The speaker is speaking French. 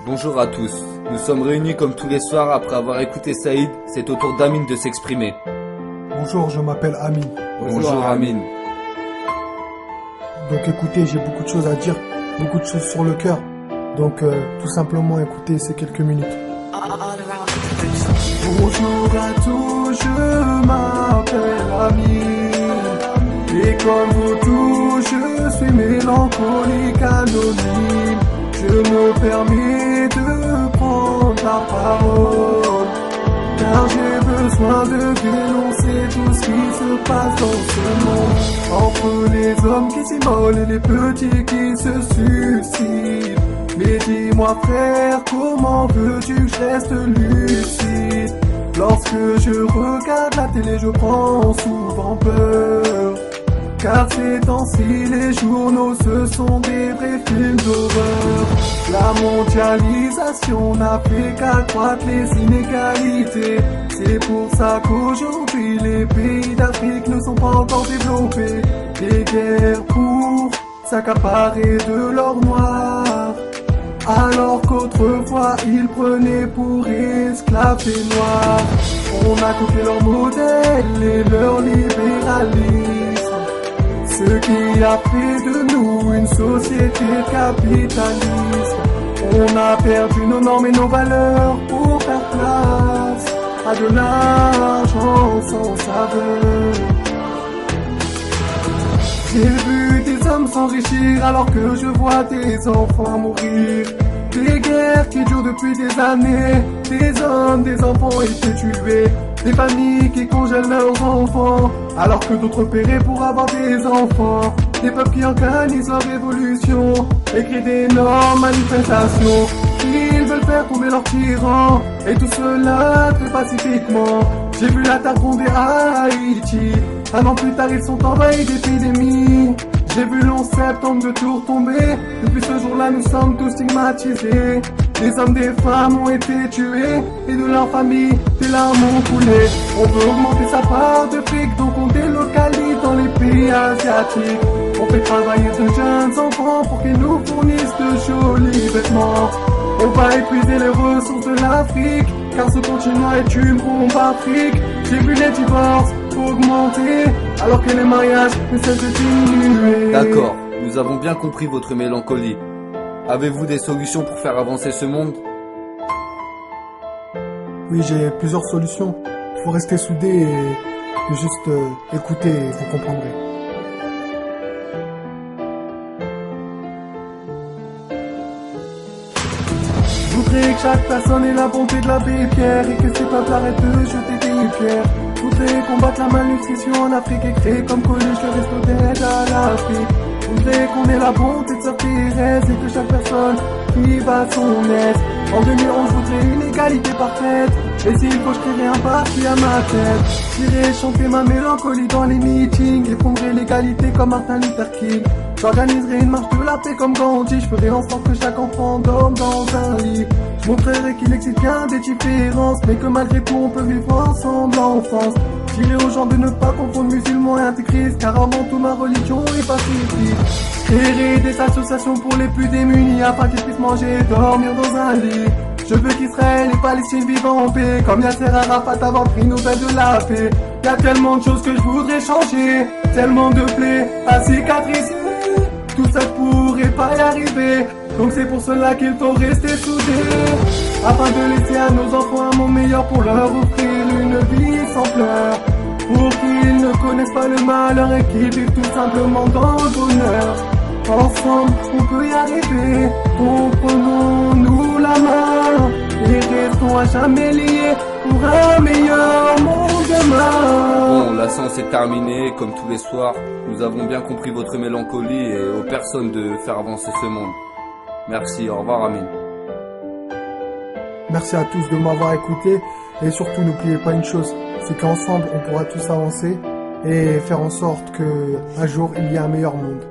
Bonjour à tous. Nous sommes réunis comme tous les soirs après avoir écouté Saïd. C'est au tour d'Amine de s'exprimer. Bonjour, je m'appelle Amine. Bonjour Amine. Donc écoutez, j'ai beaucoup de choses à dire, beaucoup de choses sur le cœur. Donc tout simplement écoutez ces quelques minutes. Bonjour à tous, je m'appelle Amine. Et comme vous tous, je suis mélancolique anonyme. Je me permets de prendre la parole, car j'ai besoin de dénoncer tout ce qui se passe dans ce monde. Entre les hommes qui s'immolent et les petits qui se suicident. Mais dis-moi frère, comment veux-tu que je reste lucide? Lorsque je regarde la télé, je prends souvent peur, car ces temps-ci, les journaux, ce sont des vrais films d'horreur. La mondialisation n'a fait qu'accroître les inégalités. C'est pour ça qu'aujourd'hui, les pays d'Afrique ne sont pas encore développés. Des guerres pour s'accaparer de l'or noir, alors qu'autrefois, ils prenaient pour esclaves les noirs. On a copié leur modèle et leur libéralisme, ce qui a fait de nous une société capitaliste. On a perdu nos normes et nos valeurs pour faire place à de l'argent sans saveur. J'ai vu des hommes s'enrichir alors que je vois des enfants mourir. Des guerres qui durent depuis des années, des hommes, des enfants étaient tués. Des familles qui congèlent leurs enfants, alors que d'autres paieraient pour avoir des enfants. Des peuples qui organisent leur révolution et créent d'énormes manifestations. Ils veulent faire tomber leurs tyrans, et tout cela très pacifiquement. J'ai vu la terre tomber à Haïti, un an plus tard ils sont envahis d'épidémies. J'ai vu le 11 septembre de tout retomber. Depuis ce jour-là nous sommes tous stigmatisés. Des hommes, des femmes ont été tués, et de leurs familles, des larmes ont coulé. On veut augmenter sa part de fric, donc on délocalise dans les pays asiatiques. On fait travailler de jeunes enfants pour qu'ils nous fournissent de jolis vêtements. On va épuiser les ressources de l'Afrique, car ce continent est une bombe Afrique. J'ai vu les divorces augmenter, alors que les mariages ne cessent de diminuer. D'accord, nous avons bien compris votre mélancolie. Avez-vous des solutions pour faire avancer ce monde? Oui, j'ai plusieurs solutions. Il faut rester soudés et juste écouter, et vous comprendrez. Je voudrais que chaque personne ait la bonté de l'abbé Pierre, et que ces peuples arrêtent de jeter des pierres. Je voudrais combattre la malnutrition en Afrique et créer comme collège le resto d'aide à l'Afrique. Je voudrais qu'on ait la bonté de Sœur Thérèse et que chaque personne vive à son aise. En 2011, je voudrais une égalité parfaite, et s'il faut, je créerai un parti à ma tête. J'irai chanter ma mélancolie dans les meetings, effondrer l'égalité comme Martin Luther King. J'organiserai une marche de la paix comme Gandhi. Je ferai en sorte que chaque enfant dorme dans un lit. Je montrerai qu'il existe bien des différences, mais que malgré tout on peut vivre ensemble en France. Je dirai aux gens de ne pas confondre musulmans et intégristes, car avant tout ma religion est pacifique. Je créerai des associations pour les plus démunis, afin qu'ils puissent manger et dormir dans un lit. Je veux qu'Israël et Palestine vivent en paix, comme Yasser Arafat avant pris nouvelle de la paix. Y'a tellement de choses que je voudrais changer, tellement de plaies à cicatriser. Tout ça pourrait pas y arriver, donc c'est pour cela qu'il faut rester soudés, afin de laisser à nos enfants un monde meilleur, pour leur offrir une vie sans pleurs, pour qu'ils ne connaissent pas le malheur et qu'ils vivent tout simplement dans le bonheur. Ensemble on peut y arriver, donc prenons-nous la main et restons à jamais liés pour un meilleur monde demain. Bon, la séance est terminée, comme tous les soirs. Nous avons bien compris votre mélancolie et aux personnes de faire avancer ce monde. Merci, au revoir Amine. Merci à tous de m'avoir écouté, et surtout n'oubliez pas une chose, c'est qu'ensemble on pourra tous avancer et faire en sorte qu'un jour il y ait un meilleur monde.